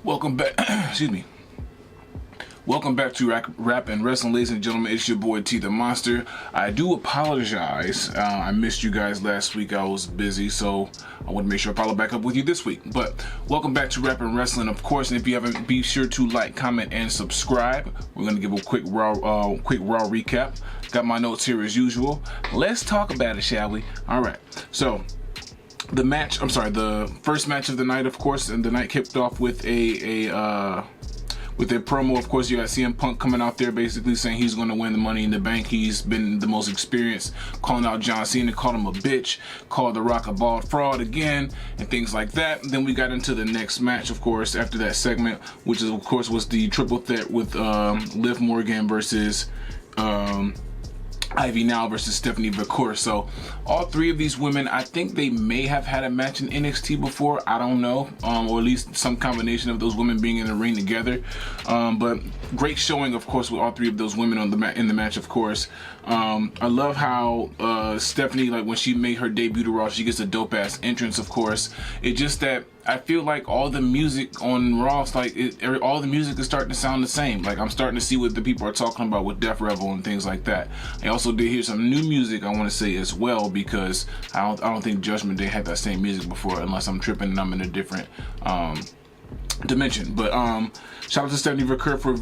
Welcome back. Excuse me. Welcome back to Rap and Wrestling, ladies and gentlemen. It's your boy T the Monster. I do apologize. I missed you guys last week. I was busy, so I want to make sure I follow back up with you this week. But welcome back to Rap and Wrestling, of course. And if you haven't, be sure to like, comment, and subscribe. We're gonna give a quick raw recap. Got my notes here as usual. Let's talk about it, shall we? All right. So the first match of the night, of course, and the night kicked off with a promo. Of course, you got CM Punk coming out there basically saying he's going to win the Money in the Bank. He's been the most experienced, calling out John Cena, called him a bitch, called The Rock a bald fraud again, and things like that. Then we got into the next match, of course, after that segment, which is, of course, was the triple threat with Liv Morgan versus Ivy Now versus Stephanie McCourt. So all three of these women, I think they may have had a match in NXT before. I don't know, or at least some combination of those women being in the ring together. But great showing, of course, with all three of those women on in the match, of course. I love how Stephanie, like when she made her debut to Raw, she gets a dope ass entrance, of course. It's just that I feel like all the music on Raw, all the music is starting to sound the same. Like I'm starting to see what the people are talking about with Death Revel and things like that. I also did hear some new music, I want to say, as well, because I don't think Judgment Day had that same music before, unless I'm tripping and I'm in a different dimension. But shout out to Stephanie McCourt for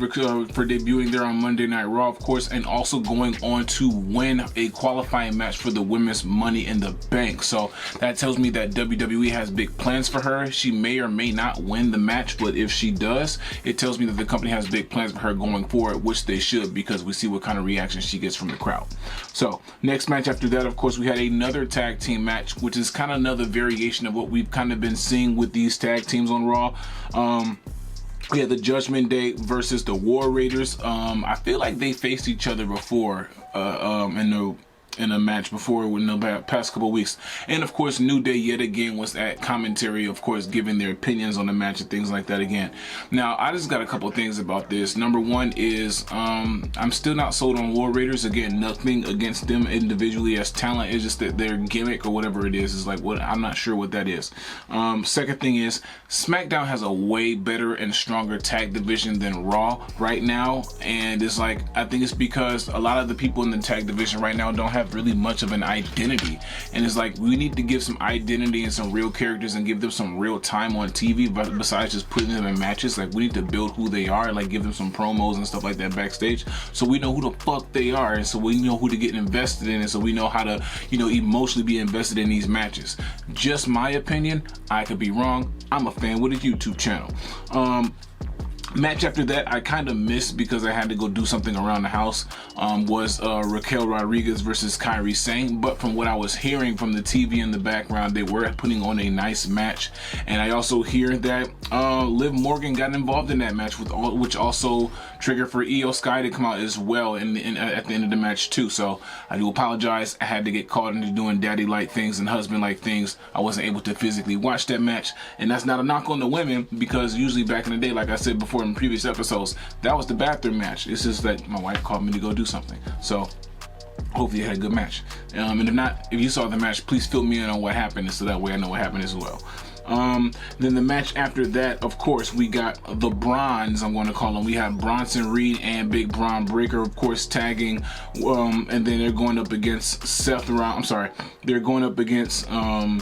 debuting there on Monday Night Raw, of course, and also going on to win a qualifying match for the women's Money in the Bank. So that tells me that WWE has big plans for her. She may or may not win the match, but if she does, it tells me that the company has big plans for her going forward, which they should, because we see what kind of reaction she gets from the crowd. So next match after that, of course, we had another tag team match, which is kind of another variation of what we've kind of been seeing with these tag teams on Raw. We had the Judgment Day versus the War Raiders. I feel like they faced each other before in a match before in the past couple weeks. And of course, New Day yet again was at commentary, of course, giving their opinions on the match and things like that again. Now, I just got a couple things about this. Number one is I'm still not sold on War Raiders. Again, nothing against them individually as talent. It's just that their gimmick or whatever it is like what I'm not sure what that is. Second thing is SmackDown has a way better and stronger tag division than Raw right now, and it's like I think it's because a lot of the people in the tag division right now don't have really much of an identity, and it's like we need to give some identity and some real characters and give them some real time on TV, but besides just putting them in matches, like we need to build who they are, like give them some promos and stuff like that backstage, so we know who the fuck they are, and so we know who to get invested in, and so we know how to, emotionally be invested in these matches. Just my opinion, I could be wrong. I'm a fan with a YouTube channel. Match after that I kind of missed because I had to go do something around the house, was Raquel Rodriguez versus Kairi Sane. But from what I was hearing from the TV in the background, they were putting on a nice match, and I also hear that Liv Morgan got involved in that match, which also triggered for Io Sky to come out as well at the end of the match too. So I do apologize. I had to get caught into doing daddy-like things and husband-like things. I wasn't able to physically watch that match, and that's not a knock on the women, because usually back in the day, like I said before in previous episodes, that was the bathroom match. It's just that my wife called me to go do something, so hopefully you had a good match, and if not, if you saw the match, please fill me in on what happened, so that way I know what happened as well. Then the match after that, of course, we got the Bronze, I'm going to call them. We have Bronson Reed and Big Bron Breakker, of course, tagging, and then they're going up against they're going up against Sami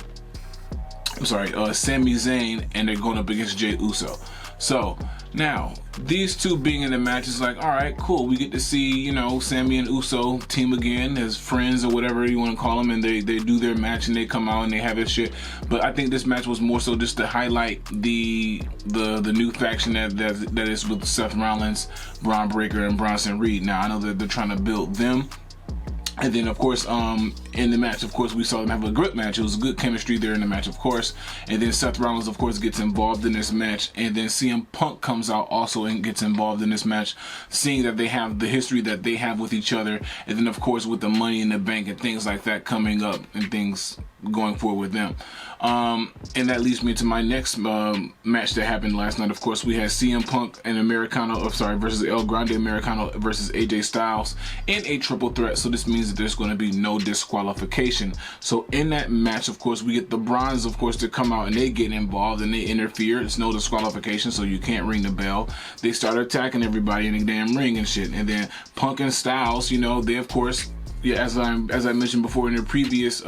Zayn, and they're going up against Jey Uso. So now these two being in the match is like, all right, cool. We get to see, Sammy and Uso team again as friends or whatever you want to call them, and they do their match and they come out and they have their shit. But I think this match was more so just to highlight the new faction that is with Seth Rollins, Bron Breakker, and Bronson Reed. Now I know that they're trying to build them. And then, of course, in the match, of course, we saw them have a good match. It was good chemistry there in the match, of course. And then Seth Rollins, of course, gets involved in this match. And then CM Punk comes out also and gets involved in this match, seeing that they have the history that they have with each other. And then, of course, with the Money in the Bank and things like that coming up and things going forward with them. And that leads me to my next match that happened last night. Of course, we had CM Punk and versus El Grande Americano versus AJ Styles in a triple threat. So this means that there's going to be no disqualification. So in that match, of course, we get the Bronze, of course, to come out and they get involved and they interfere. It's no disqualification, so you can't ring the bell. They start attacking everybody in the damn ring and shit. And then Punk and Styles, you know, they of course, yeah, as I mentioned before in the previous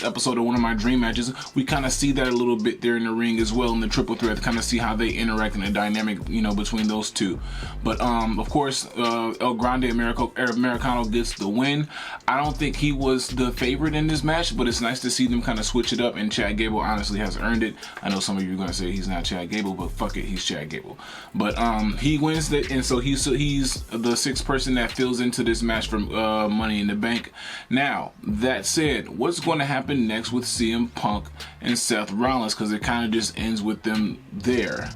episode of one of my dream matches, we kind of see that a little bit there in the ring as well in the triple threat, kind of see how they interact in the dynamic, you know, between those two. But of course, El Grande Americano gets the win. I don't think he was the favorite in this match, but it's nice to see them kind of switch it up, and Chad Gable honestly has earned it. I know some of you are going to say he's not Chad Gable, but fuck it, he's Chad Gable. But he wins that, and so he's the sixth person that fills into this match from Money in the Bank. Now, that said, what's going to happen next with CM Punk and Seth Rollins, because it kind of just ends with them there.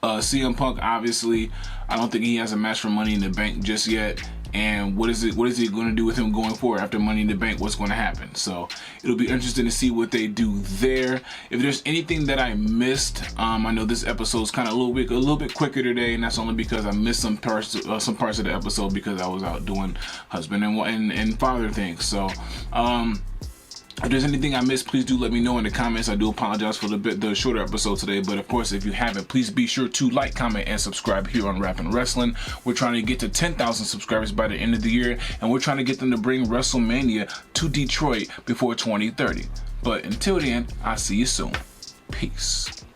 CM Punk, obviously, I don't think he has a match for Money in the Bank just yet. And what is he going to do with him going forward after Money in the Bank? What's going to happen? So it'll be interesting to see what they do there. If there's anything that I missed, I know this episode's kind of a little bit quicker today, and that's only because I missed some parts of the episode because I was out doing husband and father things. So if there's anything I missed, please do let me know in the comments. I do apologize for the shorter episode today, but of course, if you haven't, please be sure to like, comment, and subscribe here on Rappin' Wrestling. We're trying to get to 10,000 subscribers by the end of the year, and we're trying to get them to bring WrestleMania to Detroit before 2030. But until then, I'll see you soon. Peace.